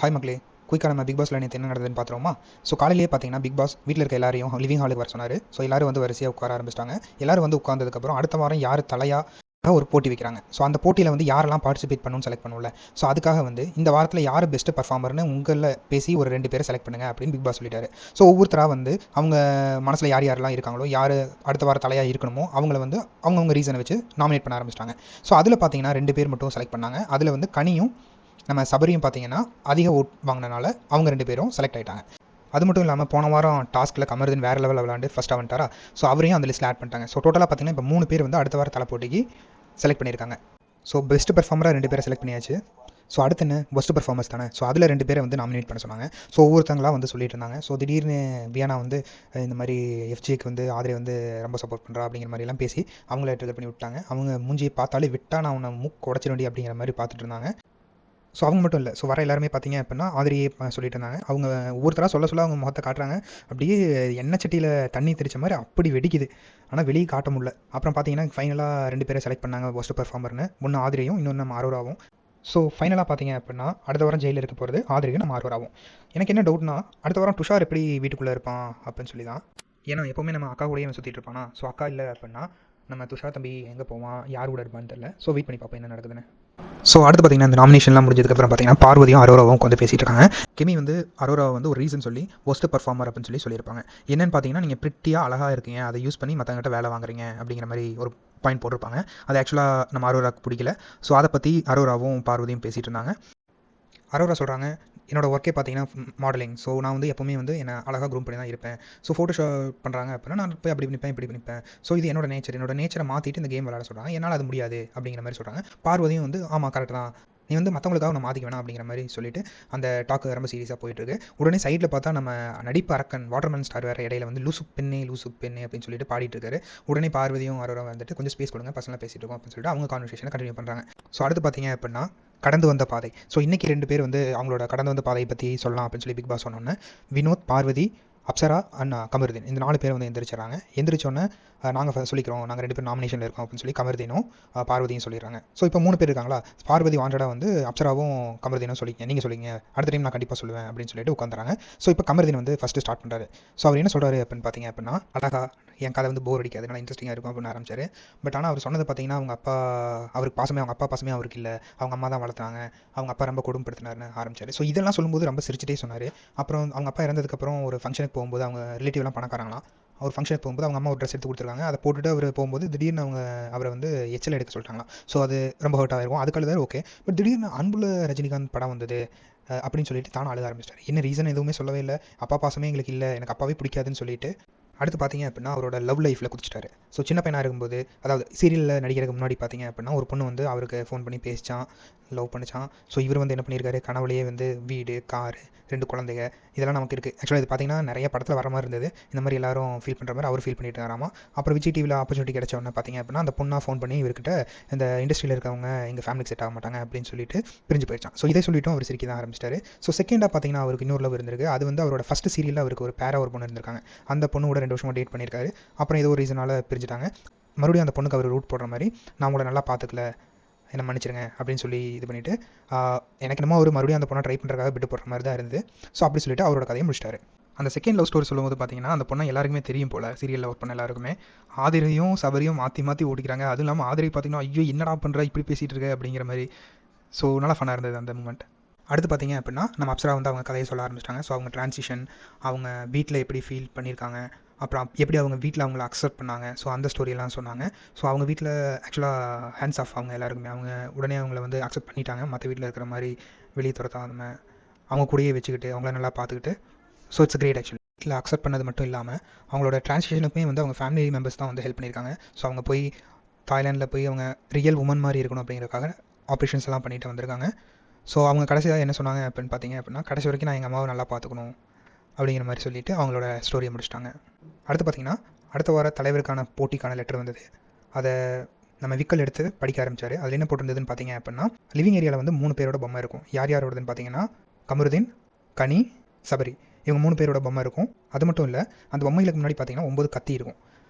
Hi மக்களே, குயிக்காக நம்ம பிக் பாஸ்ல நேற்று என்ன நடந்ததுன்னு பார்த்துருவோமா? ஸோ காலையிலேயே பார்த்தீங்கன்னா பிக் பாஸ் வீட்டில் இருக்க எல்லாரையும் லிவிங் ஹாலுக்கு வர சொன்னார். ஸோ எல்லாரும் வந்து வரிசையாக உட்கார ஆரம்பிச்சிட்டாங்க. எல்லாரும் வந்து உட்காந்ததுக்கப்புறம் அடுத்த வாரம் யார் தலையாக ஒரு போட்டி வைக்கிறாங்க. ஸோ அந்த போட்டியில் வந்து யாரெல்லாம் பார்ட்டிசிபேட் பண்ணணும்னு செலக்ட் பண்ணுவோம்ல. ஸோ அதுக்காக வந்து இந்த வாரத்தில் யார் பெஸ்ட் பர்ஃபார்மர்னு உங்களில் பேசி ஒரு 2 பேரை செலக்ட் பண்ணுங்க அப்படின்னு பிக் பாஸ் சொல்லிட்டாரு. ஸோ ஒவ்வொருத்தராக வந்து அவங்க மனசில் யார் யாரெல்லாம் இருக்காங்களோ, யார் அடுத்த வார தலையாக இருக்கணுமோ அவங்கள வந்து அவங்கவுங்க ரீசனை வச்சு நாமினேட் பண்ண ஆரம்பிச்சிட்டாங்க. ஸோ அதில் பார்த்தீங்கன்னா 2 பேர் மட்டும் செலக்ட் பண்ணாங்க. அதில் வந்து கனியும் நம்ம சபரியும் பார்த்தீங்கன்னா அதிக ஓட் வாங்கினனால அவங்க 2 பேரும் செலக்ட் ஆகிட்டாங்க. அது மட்டும் இல்லாமல் போன வாரம் டாஸ்கில் கமருதன் வேறு லெவலில் விளாண்டு ஃபஸ்ட்டாக வந்துட்டாரா. ஸோ அவரையும் அந்த லிஸ்ட்டில் ஆட் பண்ணிட்டாங்க. ஸோ டோட்டலாக பார்த்தீங்கன்னா இப்போ 3 பேர் வந்து அடுத்த வார தலை போட்டிக்கு செலக்ட் பண்ணியிருக்காங்க. ஸோ பெஸ்ட் பெர்ஃபார்மராக 2 பேரை செலக்ட் பண்ணியாச்சு. ஸோ அடுத்து என்ன பெஸ்ட் பெர்ஃபார்மன்ஸ் தானே. ஸோ அதில் 2 பேரை வந்து நாமினேட் பண்ண சொன்னாங்க. ஸோ ஒவ்வொருத்தங்களாக வந்து சொல்லிட்டு இருந்தாங்க. ஸோ திடீர்னு வியானா வந்து இந்த மாதிரி எஃப்ஜேக்கு வந்து ஆதிரை வந்து ரொம்ப சப்போர்ட் பண்ணுறா அப்படிங்கிற மாதிரிலாம் பேசி அவங்கள ட்ரிகர் பண்ணி விட்டாங்க. அவங்க மூஞ்சியை பார்த்தாலே விட்டா நான் உன்னை மூக்கு உடச்சிட வேண்டிய அப்படிங்கிற மாதிரி பார்த்துட்டு இருந்தாங்க. ஸோ அவங்க மட்டும் இல்லை, ஸோ வர எல்லாருமே பார்த்தீங்க அப்படின்னா ஆதிரியே சொல்லிட்டு இருந்தாங்க. அவங்க ஒவ்வொருத்தராக சொல்ல அவங்க முகத்தை காட்டுறாங்க. அப்படியே எண்ணெய் சட்டியில் தண்ணி தெரிச்ச மாதிரி அப்படி வெடிக்குது. ஆனால் வெளியே காட்ட முடியல. அப்புறம் பார்த்தீங்கன்னா ஃபைனலாக 2 பேரை செலக்ட் பண்ணாங்க பெஸ்ட் பெர்ஃபார்மர்னு. ஒன்று ஆதிரையும் இன்னொன்று நம்ம அரோராவும். ஸோ ஃபைனலாக பார்த்தீங்க அப்படின்னா அடுத்த வாரம் ஜெயிலில் இருக்க போகிறது ஆதிரையும் நம்ம அரோராவும். எனக்கு என்ன டவுட்னா அடுத்த வாரம் துஷார் எப்படி வீட்டுக்குள்ளே இருப்பான் அப்படின்னு சொல்லி தான். ஏன்னா எப்போவுமே நம்ம அக்கா கூடயே சுற்றிட்டு இருப்பானா. ஸோ அக்கா இல்லை அப்படின்னா நம்ம துஷார் தம்பி எங்கே போவான், யார் கூட இருப்பான்னு தெரியல. ஸோ வெயிட் பண்ணி பார்ப்போம் என்ன நடக்குதுன்னு. ஸோ அடுத்து பார்த்தீங்கன்னா இந்த நாமினேஷன்லாம் முடிஞ்சதுக்கப்புறம் பார்த்தீங்கன்னா பார்வதியும் அரோராவும் வந்து பேசிட்டு இருக்காங்க. கிமி வந்து அரோராவை வந்து ஒரு ரீசன் சொல்லி ஒஸ்ட் பர்ஃபார்மர் அப்படின்னு சொல்லியிருப்பாங்க. என்னன்னு பார்த்தீங்கன்னா நீங்கள் பிரிட்டியாக அழகாக இருக்கீங்க, அதை யூஸ் பண்ணி மற்றவங்கிட்ட வேலை வாங்குறீங்க அப்படிங்கிற மாதிரி ஒரு பாயிண்ட் போட்டிருப்பாங்க. அது ஆக்சுவலாக நம்ம அரோராவுக்கு பிடிக்கல. ஸோ அதை பற்றி அரோராவும் பார்வதியும் பேசிகிட்டு இருந்தாங்க. அரோரா சொல்கிறாங்க, என்னோடய ஒர்க்கே பார்த்தீங்கன்னா மாடலிங். ஸோ நான் வந்து எப்போவுமே வந்து என்னை அழகாக க்ரூம் பண்ணி தான் இருப்பேன். ஸோ ஃபோட்டோஷாப் பண்ணுறாங்க அப்படின்னா நான் போய் அப்படி நிற்பேன் இப்படி நிற்பேன். ஸோ இது என்னோட நேச்சரை மாற்றிட்டு இந்த கேம் விளையாட சொல்கிறாங்க. என்னால் அது முடியாது அப்படிங்கிற மாதிரி சொல்கிறாங்க. பார்வதியும் வந்து ஆமாம் கரெக்ட் தான், நீ வந்து மற்றவங்களுக்காக நான் மாற்றிக்க வேணாம் அப்படிங்கிற மாதிரி சொல்லிட்டு அந்த டாக்கு ரொம்ப சீரியஸாக போயிட்டுருக்கு. உடனே சைடில் பார்த்தா நம்ம நடிப்பு அரக்கன் வாட்டர்மேன் ஸ்டார் வேறு இடையில வந்து லூசு பெண்ணே அப்படின்னு சொல்லிட்டு பாடிட்டு இருக்காரு. உடனே பார்வதியும் அரோரா வந்துட்டு கொஞ்சம் ஸ்பேஸ் கொடுங்க, பசங்களாக பேசிட்டு இருக்கோம் அப்படின்னு சொல்லிட்டு அவங்க கான்வர்சேஷனை கண்டினியூ பண்ணுறாங்க. ஸோ அடுத்து பார்த்தீங்க அப்படின்னா கடந்து வந்த பாதை. ஸோ இன்றைக்கி 2 பேர் வந்து அவங்களோட கடந்து வந்த பாதையை பற்றி சொல்லலாம் அப்படின்னு சொல்லி பிக் பாஸ் சொன்னோன்னே வினோத், பார்வதி, அப்சரா அண்ட் கமருதீன் இந்த 4 பேர் வந்து எந்திரிச்சாங்க. எந்திரிச்சோன்னே நாங்கள் சொல்லிக்கிறோம், நாங்கள் 2 பேர் நாமினேஷனில் இருக்கோம் அப்படின்னு சொல்லி கமருதீனும் பார்வதியும் சொல்லிடுறாங்க. ஸோ இப்போ 3 பேர் இருக்காங்களா. பார்வதி வாண்டடாக வந்து அப்சராவும் கமருதீனும் சொல்லிங்க, நீங்கள் சொல்லிங்க, அடுத்த டைம் நான் கண்டிப்பாக சொல்லுவேன் அப்படின்னு சொல்லிட்டு உட்காந்துறாங்க. ஸோ இப்போ கமருதீன் வந்து ஃபஸ்ட்டு ஸ்டார்ட் பண்ணுறாரு. ஸோ அவர் என்ன சொல்கிறாரு அப்படின்னு பார்த்தீங்க அப்படின்னா, அழகா என் கதை வந்து போர் அடிக்காது, நல்லா இன்ட்ரெஸ்டிங்காக இருக்கும் அப்படின்னு ஆரம்பிச்சார். பட் ஆனால் அவர் சொன்னது பார்த்தீங்கன்னா அவங்க அப்பா அவருக்கு பாசமே அவங்க அப்பா பாசமே அவருக்கு இல்லை, அவங்க அம்மா தான் வளர்த்தாங்க, அவங்க அப்பா ரொம்ப கொடுமைப்படுத்தினார்னு ஆரம்பிச்சார். ஸோ இதெல்லாம் சொல்லும்போது ரொம்ப சிரிச்சிட்டே சொன்னார். அப்புறம் அவங்க அப்பா இறந்ததுக்கப்புறம் ஒரு ஃபங்க்ஷனுக்கு போகும்போது அவங்க ரிலேட்டிவ்லாம் பணக்காரங்களாம். அவர் ஃபங்க்ஷனுக்கு போகும்போது அவங்க அம்மா ஒரு ட்ரெஸ் எடுத்து கொடுத்துருக்காங்க. அதை போட்டுட்டு அவர் போகும்போது திடீர்னு அவரை வந்து எச்சல் எடுக்க சொல்லிட்டாங்களாம். ஸோ அது ரொம்ப ஹர்ட் ஆகிருக்கும். அதுக்காக ஓகே. பட் திடீர்னு அன்புள்ள ரஜினிகாந்த் படம் வந்தது அப்படின்னு சொல்லிட்டு தானும் அழுத ஆரம்பிச்சிட்டார். என்ன ரீசன் எதுவுமே சொல்லவே இல்லை. அப்பா பாசமே எங்களுக்கு இல்லை, எனக்கு அப்பாவே பிடிக்காதுன்னு சொல்லிட்டு அடுத்து பார்த்தீங்க அப்படின்னா அவரோட லவ் லைஃப்பில் குதிச்சிட்டாரு. ஸோ சின்ன பையனாக இருக்கும்போது, அதாவது சீரியலில் நடிக்கிறதுக்கு முன்னாடி பார்த்தீங்க அப்படின்னா ஒரு பொண்ணு வந்து அவருக்கு ஃபோன் பண்ணி பேசிச்சான், லவ் பண்ணிச்சான். ஸோ இவர் வந்து என்ன பண்ணியிருக்காரு, கனவுலேயே வந்து வீடு, காரு, 2 குழந்தைங்க இதெல்லாம் நமக்கு இருக்குது. ஆக்சுவலாக இது பார்த்தீங்கன்னா நிறைய படத்தில் வர மாதிரி இருந்தது. இந்த மாதிரி எல்லாரும் ஃபீல் பண்ணுற மாதிரி அவர் ஃபீல் பண்ணிட்டு இருக்காராமா. அப்புறம் விஜய் டிவியில் ஆப்பர்ச்சுனிட்டி கிடைச்ச உடனே பார்த்தீங்க அப்படின்னா அந்த பொண்ணாக ஃபோன் பண்ணி இவர்கிட்ட இந்த இண்டஸ்ட்ரியில் இருக்கவங்க எங்கள் ஃபேமிலிக்கு செட் ஆக மாட்டாங்க அப்படின்னு சொல்லிட்டு பிரிஞ்சு போயிடுச்சான். ஸோ இதை சொல்லிட்டும் அவர் சிரிக்க தான் ஆரம்பிச்சிட்டாரு. ஸோ செகண்டாக பார்த்தீங்கன்னா அவருக்கு இன்னொரு லவ் இருந்திருக்கு. அது வந்து அவரோட ஃபஸ்ட் சீரியலில் அவருக்கு ஒரு பேரா ஒரு பொண்ணு இருந்திருக்காங்க. அந்த பொண்ணோட 2 வருஷமாக டேட் பண்ணியிருக்காரு. அப்புறம் ஏதோ ஒரு ரீசனால் பிரிஞ்சுட்டாங்க. மறுபடியும் அந்த பொண்ணுக்கு அவர் ரூட் போடுற மாதிரி நான் உங்களை நல்லா பார்த்துக்கல, என்ன மன்னிச்சிருங்க அப்படின்னு சொல்லி இது பண்ணிவிட்டு எனக்கு என்னமோ அவர் மறுபடியும் அந்த பொண்ணை ட்ரை பண்ணுறதுக்காக விட்டு போடுற மாதிரி தான் இருந்தது. ஸோ அப்படி சொல்லிட்டு அவரோட கதையை முடிச்சிட்டாரு. அந்த செகண்ட் லவ் ஸ்டோரி சொல்லும்போது பார்த்தீங்கன்னா அந்த பொண்ணை எல்லாருக்குமே தெரியும் போல், சீரியலில் ஒர்க் பண்ண எல்லாருக்குமே. ஆதிரையும் சபரியும் மாற்றி ஓடிக்கிறாங்க. அதுவும் இல்லாமல் ஆதிரை பார்த்தீங்கன்னா ஐயோ என்னடா பண்ணுற இப்படி பேசிகிட்டு இருக்க அப்படிங்கிற மாதிரி. ஸோ நல்லா ஃபன்னாக இருந்தது அந்த மூமெண்ட். அடுத்து பார்த்தீங்க அப்படின்னா நம்ம அப்சரா வந்து அவங்க கதையை சொல்ல ஆரம்பிச்சிட்டாங்க. ஸோ அவங்க ட்ரான்சிஷன், அவங்க வீட்டில் எப்படி ஃபீல் பண்ணியிருக்காங்க, அப்புறம் எப்படி அவங்க வீட்டில் அவங்கள அக்செப்ட் பண்ணாங்க. ஸோ அந்த ஸ்டோரியெல்லாம் சொன்னாங்க. ஸோ அவங்க வீட்டில் ஆக்சுவலாக ஹேண்ட்ஸ் ஆஃப் அவங்க எல்லாருக்குமே. அவங்க உடனே அவங்கள வந்து அக்செப்ட் பண்ணிட்டாங்க. மற்ற வீட்டில் இருக்கிற மாதிரி வெளியே துரத்தாம அவங்க கூடயே வச்சுக்கிட்டு அவங்கள நல்லா பார்த்துக்கிட்டு. So it's great actually. வீட்டில் அக்செப்ட் பண்ணது மட்டும் இல்லாமல் அவங்களோட ட்ரான்சிஷனுக்குமே வந்து அவங்க ஃபேமிலி மெம்பர்ஸ் தான் வந்து ஹெல்ப் பண்ணியிருக்காங்க. ஸோ அவங்க போய் தாய்லாண்டில் போய் அவங்க ரியல் உமன் மாதிரி இருக்கணும் அப்படிங்கிறதுக்காக ஆப்ரேஷன்ஸ் எல்லாம் பண்ணிட்டு வந்திருக்காங்க. ஸோ அவங்க கடைசியாக என்ன சொன்னாங்க அப்படின்னு பார்த்தீங்க அப்படின்னா, கடைசி வரைக்கும் நான் எங்கள் அம்மாவை நல்லா பார்த்துக்கணும் அப்படிங்கிற மாதிரி சொல்லிவிட்டு அவங்களோட ஸ்டோரியை முடிச்சிட்டாங்க. அடுத்து பார்த்திங்கன்னா அடுத்த வார தலைவருக்கான போட்டிக்கான லெட்டர் வந்தது. அதை நம்ம விக்கல் எடுத்து படிக்க ஆரம்பித்தார். அதில் என்ன போட்டிருந்ததுன்னு பார்த்தீங்க அப்படின்னா, லிவிங் ஏரியாவில் வந்து 3 பேரோட பொம்மை இருக்கும். யார் யாரோடதுன்னு பார்த்தீங்கன்னா கமருதீன், கனி, சபரி, இவங்க 3 பேரோட பொம்மை இருக்கும். அது மட்டும் இல்லை, அந்த பொம்மைகளுக்கு முன்னாடி பார்த்தீங்கன்னா 9 கத்தி இருக்கும்.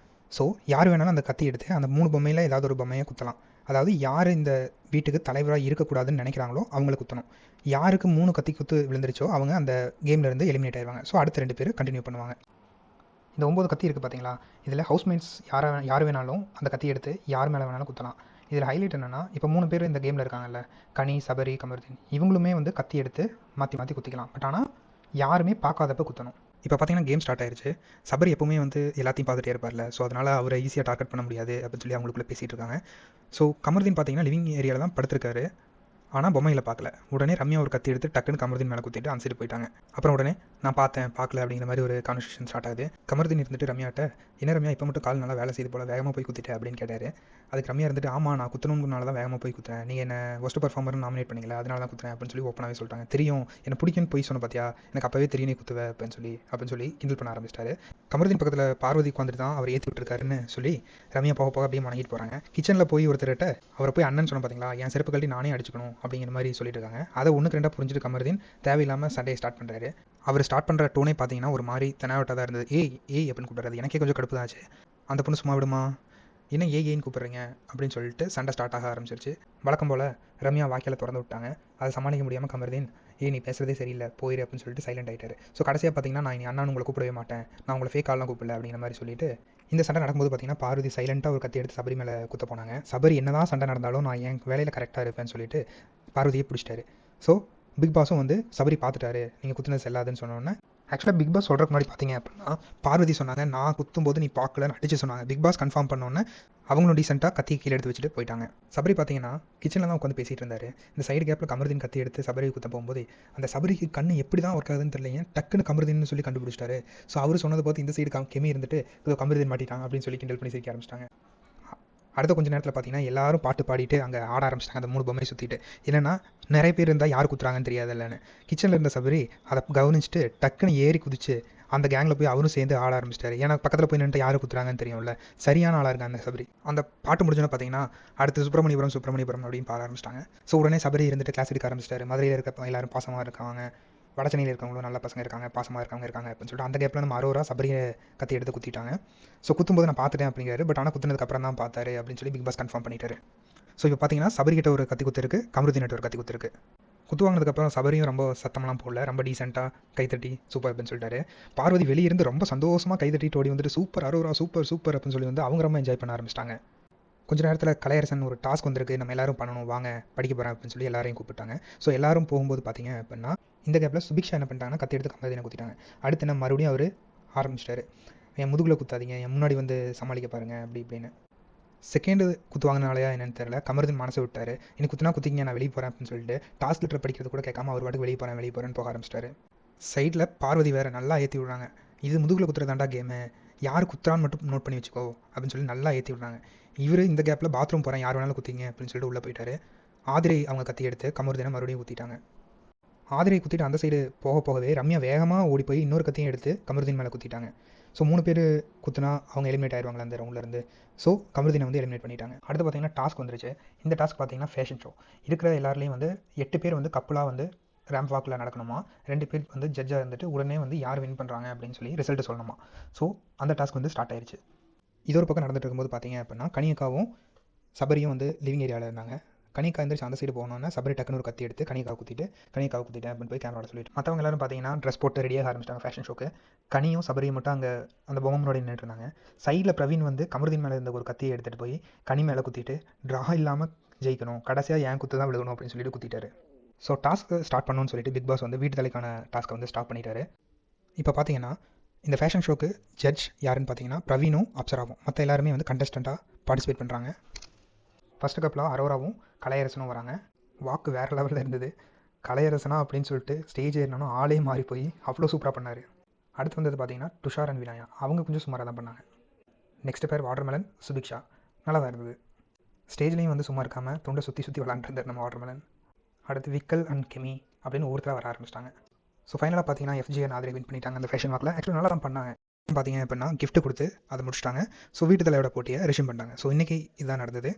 ஸோ யார் வேணாலும் அந்த கத்தி எடுத்து அந்த 3 பொம்மையில் ஏதாவது ஒரு பொம்மையை குத்தலாம். அதாவது யார் இந்த வீட்டுக்கு தலைவராக இருக்கக்கூடாதுன்னு நினைக்கிறாங்களோ அவங்களை குத்தணும். யாருக்கு 3 கத்தி குத்து விழுந்துருச்சோ அவங்க அந்த கேம்லேருந்து எலிமினேட் ஆயிடுவாங்க. ஸோ அடுத்த 2 பேர் கண்டினியூ பண்ணுவாங்க. இந்த 9 கத்தி இருக்குது பார்த்தீங்களா, இதில் ஹவுஸ்மேட்ஸ் யார் வேணாலும் அந்த கத்தி எடுத்து யார் மேலே வேணாலும் குத்தலாம். இதில் ஹைலைட் என்னென்னா, இப்போ 3 பேர் இந்த கேமில் இருக்காங்கல்ல, கனி, சபரி, கமருதீன், இவங்களுமே வந்து கத்தி எடுத்து மாற்றி மாற்றி குத்திக்கலாம். பட் ஆனால் யாருமே பார்க்காதப்ப குத்தணும். இப்போ பார்த்தீங்கன்னா கேம் ஸ்டார்ட் ஆயிடுச்சு. சபரி எப்பவுமே வந்து எல்லாத்தையும் பார்த்துட்டே இருப்பார்ல, ஸோ அதனால் அவரை ஈஸியாக டார்கெட் பண்ண முடியாது அப்படின்னு சொல்லி அவங்களுக்குள்ளே பேசிகிட்டு இருக்காங்க. ஸோ கமருதீன் பார்த்தீங்கன்னா லிவிங் ஏரியாவில் தான் படுத்திருக்காரு. ஆனால் பொம்மையில் பார்க்கல. உடனே ரம்யா ஒரு கத்தி எடுத்து டக்குன்னு கமருதீன் மேலே குத்திட்டு அந்த சைடு போயிட்டாங்க. அப்புறம் உடனே நான் பார்த்தேன் பார்க்கல அப்படிங்கிற மாதிரி ஒரு கான்வர்சேஷன் ஸ்டார்ட் ஆகுது. கமருதீன் இருந்துட்டு ரம்யாட்ட, என்ன ரம்யா இப்போ மட்டும் கால் நல்லா வேலை செய்து போல வேகமாக போய் குத்திட்டேன் அப்படின்னு கேட்டார். அதுக்கு ரம்யா இருந்துட்டு, ஆமாம் நான் குத்தணுங்கனால தான் வேகமாக போய் குத்துறேன், நீங்கள் என்ன ஒஸ்ட் பர்ஃபார்மர்னு நாமினேட் பண்ணிங்களா, அதனால தான் குத்துறேன் அப்படின்னு சொல்லி ஓப்பனாகவே சொல்லிட்டாங்க. தெரியும் என்ன பிடிக்கும்னு போய் சொன்ன பார்த்தியா, எனக்கு அப்போவே தெரியும் நீ குத்துவேன் அப்படின்னு சொல்லி கிண்டல் பண்ண ஆரம்பிச்சிட்டாரு. கமருதீன் பக்கத்தில் பார்வதி உட்காந்துட்டு தான் அவர் ஏற்றி விட்டுருக்காருன்னு சொல்லி ரம்யா போக போக அப்படியே மணங்கிட்டு போகிறாங்க. கிச்சனில் போய் ஒருத்தர்கிட்ட அவரை போய் அண்ணன் சொன்ன பார்த்தீங்களா, என் செருப்பு கழட்டி நானே அடிச்சுக்கணும் அப்படிங்கிற மாதிரி சொல்லிட்டு இருக்காங்க. அதை ஒன்றுக்கு ரெண்டாக புரிஞ்சுட்டு கமருதீன் தேவையில்லாமல் சண்டையை ஸ்டார்ட் பண்ணுறாரு. அவர் ஸ்டார்ட் பண்ணுற டோனே பார்த்தீங்கன்னா ஒரு மாதிரி தெனாவட்டாக தான் இருந்தது. ஏய் அப்படின்னு கூப்பிட்றது எனக்கே கொஞ்சம் கடுப்பு தான் ஆச்சு. அந்த பொண்ணு சும்மா விடுமா, என்ன ஏன்னு கூப்பிட்றீங்க அப்படின்னு சொல்லிட்டு சண்டை ஸ்டார்ட் ஆக ஆரம்பிச்சிருச்சு. வழக்கம் போல் ரம்யா வாய்க்கால திறந்து விட்டாங்க. அதை சமாளிக்க முடியாமல் கமருதீன், நீ பேசுகிறதே சரியில்லை போயிரு அப்படின்னு சொல்லிட்டு சைலண்ட் ஆகிட்டார். ஸோ கடைசியாக பார்த்தீங்கன்னா, நான் இனி அண்ணான்னு உங்களை கூப்பிடவே மாட்டேன், நான் உங்களை ஃபேக் ஆள்லாம் கூப்பிடல அப்படிங்கிற மாதிரி சொல்லிட்டு இந்த சண்டை நடக்கும்போது பார்த்தீங்கன்னா பார்வதி சைலண்ட்டாக ஒரு கத்தி எடுத்து சபரி மேலே குத்த போனாங்க. சபரி என்ன தான் சண்டை நடந்தாலும் நான் என் வேலையில் கரெக்டாக இருப்பேன்னு சொல்லிட்டு பார்வதியை பிடிச்சிட்டாரு. ஸோ பிக் பாஸும் வந்து சபரி பார்த்துட்டாரு, நீங்கள் குத்துனது செல்லாதுன்னு சொன்னோன்னே, ஆக்சுவலாக பிக் பாஸ் சொல்கிறக்கு முன்னாடி பார்த்தீங்க அப்படின்னா பார்வதி சொன்னாங்க நான் குத்தும்போது நீ பார்க்கலன்னு அடிச்சு சொன்னாங்க. பிக் பாஸ் கன்ஃபார்ம் பண்ணோன்னே அவங்களும் டீசெண்டாக கத்தியை கீழே எடுத்து வச்சுட்டு போயிட்டாங்க. சபரி பார்த்தீங்கன்னா கிச்சனில் தான் உட்காந்து பேசிகிட்டு இருந்தார். இந்த சைடு கேப்பில் கமருதீன் கத்தி எடுத்து சபரி குத்த போகும்போது அந்த சபரிக்கு கண்ணு எப்படி தான் ஒர்க் ஆகுதுன்னு தெரியல, டக்குன்னு கமருதீன்னு சொல்லி கண்டுபிடிச்சிட்டாரு. ஸோ அவர் சொன்னதை பார்த்து இந்த சைடு கெமி இருந்துட்டு இதோ கமருதீன் மாட்டிட்டாங்க அப்படின்னு சொல்லி கிண்டல் பண்ணி சிரிக்க ஆரம்பிச்சிட்டாங்க. அடுத்த கொஞ்சம் நேரத்தில் பார்த்தீங்கன்னா எல்லாரும் பாட்டு பாடிட்டு அங்கே ஆட ஆரம்பிச்சிட்டாங்க. அந்த 3 பொம்மை சுற்றிட்டு. என்னென்னா நிறைய பேர் இருந்தால் யார் குத்துறாங்கன்னு தெரியாதுல்லன்னு கிச்சனில் இருந்த சபரி அதை கவனிச்சுட்டு டக்குன்னு ஏறி குதிச்சு அந்த கேங்கில் போய் அவரும் சேர்ந்து ஆட ஆரம்பிச்சிட்டாரு. ஏன்னா பக்கத்தில் போய் நின்று யார் குத்துறாங்கன்னு தெரியும்ல. சரியான ஆளாக இருக்காங்க அந்த சபரி. அந்த பாட்டு முடிஞ்சோன்னு பார்த்தீங்கன்னா அடுத்து சுப்பிரமணியபுரம் அப்படின்னு பாட ஆரம்பிச்சிட்டாங்க. ஸோ உடனே சபரி இருந்துட்டு கிளாஸ் எடுக்க ஆரம்பிச்சிட்டாரு. மதுரையில் இருக்க எல்லாரும் பாசமாக இருக்காங்க, வடச்சென்னையில் இருக்கவங்களும் நல்ல பசங்க இருக்காங்க, பாசமாக இருக்காங்க அப்படின்னு சொல்லிட்டு அந்த கேப்பில் நம்ம அரோரா சபரியை கத்தி எடுத்து குத்திட்டாங்க. ஸோ குத்தும்போது நான் பார்த்துட்டேன் அப்படிங்கிறாரு. பட் ஆனால் குத்துனதுக்கு அப்புறம் தான் பார்த்தாரு அப்படின்னு சொல்லி பிக் பாஸ் கன்ஃபார்ம் பண்ணிட்டாரு. ஸோ இப்போ பார்த்தீங்கன்னா சபரிக்கிட்ட ஒரு கத்தி குத்து இருக்குது, கமருதீன்கிட்ட ஒரு கத்தி குத்து இருக்குது. குத்து வாங்கினதுக்கப்புறம் சபரியும் ரொம்ப சத்தமெல்லாம் போடல, ரொம்ப டீசெண்டாக கைத்தட்டி சூப்பர் அப்படின்னு சொல்லிட்டாரு. பார்வதி வெளியிருந்து ரொம்ப சந்தோஷமாக கைத்தட்டிட்டு ஓடி வந்துட்டு சூப்பர் அரோரா சூப்பர் அப்படின்னு சொல்லி வந்து அவங்க ரொம்ப என்ஜாய் பண்ண ஆரம்பிச்சிட்டாங்க. கொஞ்ச நேரத்தில் கலையரசன் ஒரு டாஸ்க் வந்திருக்கு, நம்ம எல்லாரும் பண்ணணும் வாங்க படிக்க போகிறேன் அப்படின்னு சொல்லி எல்லாரையும் கூப்பிட்டாங்க. ஸோ எல்லாரும் போகும்போது பார்த்தீங்க அப்படின்னா இந்த கேப்பில் சுபிக்ஷா என்ன பண்ணிட்டாங்கன்னா கத்தி எடுத்து கமருதீனை குத்திட்டாங்க. அடுத்து என்ன மறுபடியும் அவர் ஆரம்பிச்சிட்டாரு, என் முதுகில் குத்தாதீங்க, என் முன்னாடி வந்து சமாளிக்க பாருங்கள் அப்படி இப்படின்னு. செகண்டு குத்து வாங்கினாலையா என்னன்னு தெரியல, கமருதீன் மனசை விட்டார். இன்னைக்கு குத்துனா குத்திங்க நான் வெளியே போகிறேன் அப்படின்னு சொல்லிட்டு டாஸ்க் லெட்டர் படிக்கிறது கூட கேட்காம அவர் பாட்டுக்கு வெளியே போகிறேன்னு போக ஆரம்பிச்சிட்டாரு. சைடில் பார்வதி வேறு நல்லா ஏற்றி விடுறாங்க, இது முதுகில் குத்துறதாண்டா கேமு, யார் குத்துறான்னு மட்டும் நோட் பண்ணி வச்சுக்கோ அப்படின்னு சொல்லி நல்லா ஏற்றி விடுறாங்க. இவர் இந்த கேப்பில் பாத்ரூம் போகிறேன் யார் வேணாலும் குத்திங்க அப்படின்னு சொல்லிட்டு உள்ளே போயிட்டாரு. ஆதிரை அவங்க கத்தி எடுத்து கமருதீனை மறுபடியும் குத்திட்டாங்க. ஆதிரை குத்திட்டு அந்த சைடு போகவே ரம்யா வேகமாக ஓடி போய் இன்னொரு கத்தியும் எடுத்து கமருதீன் மேலே குத்திட்டாங்க. ஸோ 3 பேர் குத்துனா அவங்க எலிமினேட் ஆயிடுவாங்களா அந்த ரவுண்ட்லேருந்து. ஸோ கமருதீனை வந்து எலிமினேட் பண்ணிட்டாங்க. அடுத்து பார்த்தீங்கன்னா டாஸ்க் வந்துருச்சு. இந்த டாஸ்க் பார்த்தீங்கன்னா ஃபேஷன் ஷோ. இருக்கிற எல்லாருலேயும் வந்து 8 பேர் வந்து கப்பலாக வந்து ரேம்ப் வாக்கில் நடக்கணுமா, 2 பேர் வந்து ஜட்ஜாக இருந்துட்டு உடனே வந்து யார் வின் பண்ணுறாங்க அப்படின்னு சொல்லி ரிசல்ட்டு சொல்லணுமா. ஸோ அந்த டாஸ்க் வந்து ஸ்டார்ட் ஆயிடுச்சு. இது ஒரு பக்கம் நடந்துட்டு இருக்கும்போது பார்த்தீங்க அப்படின்னா கனியக்காவும் சபரியும் வந்து லிவிங் ஏரியாவில் இருந்தாங்க. கனிக்கா எந்திரிச்சு அந்த சைடு போனோன்னா சபரி டக்குன்னு ஒரு கத்தி எடுத்து கனிக்காவை குத்திட்டேன் அப்படின்னு போய் கேமராவில் சொல்லிட்டு மற்றவங்க எல்லாரும் பார்த்தீங்கன்னா ட்ரெஸ் போட்டு ரெடியாக ஆரம்பிச்சிட்டாங்க ஃபேஷன் ஷோக்கு. கனியும் சபரியும் மட்டும் அங்கே அந்த பொம்மை முன்னாடி நின்றுட்டு இருந்தாங்க. சைடில் பிரவீன் வந்து கமருதீன் மேலே இருந்த ஒரு கத்தியை எடுத்துகிட்டு போய் கனி மேலே குத்திட்டு ட்ரா இல்லாமல் ஜெயிக்கணும், கடைசியாக ஏன் குத்து தான் விழுகணும் அப்படின்னு சொல்லிட்டு குத்திட்டாரு. ஸோ டாஸ்க்கு ஸ்டார்ட் பண்ணணும்னு சொல்லிட்டு பிக் பாஸ் வந்து வீட்டு தலைக்கான டாஸ்க்கை வந்து ஸ்டார்ட் பண்ணிட்டாரு. இப்போ பார்த்தீங்கன்னா இந்த ஃபேஷன் ஷோக்கு ஜட்ஜ் யாருன்னு பார்த்தீங்கன்னா பிரவீனும் அப்சராவும், மற்ற எல்லாருமே வந்து கண்டஸ்டண்ட்டாக பார்ட்டிசிபேட் பண்ணுறாங்க. ஃபஸ்ட்டு கப்பில் அரோராவும் கலையரசனும் வராங்க. வாக்கு வேறு லெவலில் இருந்தது. கலையரசனா அப்படின்னு சொல்லிட்டு ஸ்டேஜ் ஏறினாலும் ஆளே மாறி போய் அவ்வளோ சூப்பராக பண்ணார். அடுத்து வந்தது பார்த்தீங்கன்னா துஷார் அண்ட் வினாயா, அவங்க கொஞ்சம் சுமாராக தான் பண்ணாங்க. நெக்ஸ்ட் பேர் வாட்டர்மெலன் சுபிக்ஷா, நல்லா தான் இருந்தது. ஸ்டேஜ்லேயும் வந்து சும்மா இருக்காமல் துண்டை சுற்றி விளாண்டுருந்தார் நம்ம வாட்டர்மெலன். அடுத்து விக்கல் அண்ட் கெமி அப்படின்னு ஒருத்தராக வர ஆரம்பிச்சிட்டாங்க. ஸோ ஃபைனலாக பார்த்தீங்கன்னா FG அண்ட் ஆதிரை வின் பண்ணிட்டாங்க அந்த ஃபேஷன் வாக்கில். ஆக்சுவலாக நல்லா தான் பண்ணாங்க. பார்த்தீங்க அப்படின்னா கிஃப்ட் கொடுத்து அதை முடிச்சிட்டாங்க. ஸோ வீட்டு தலையோட போட்டியை ரெஷ்யூம் பண்ணிட்டாங்க. ஸோ இன்றைக்கி இதுதான் நடந்தது.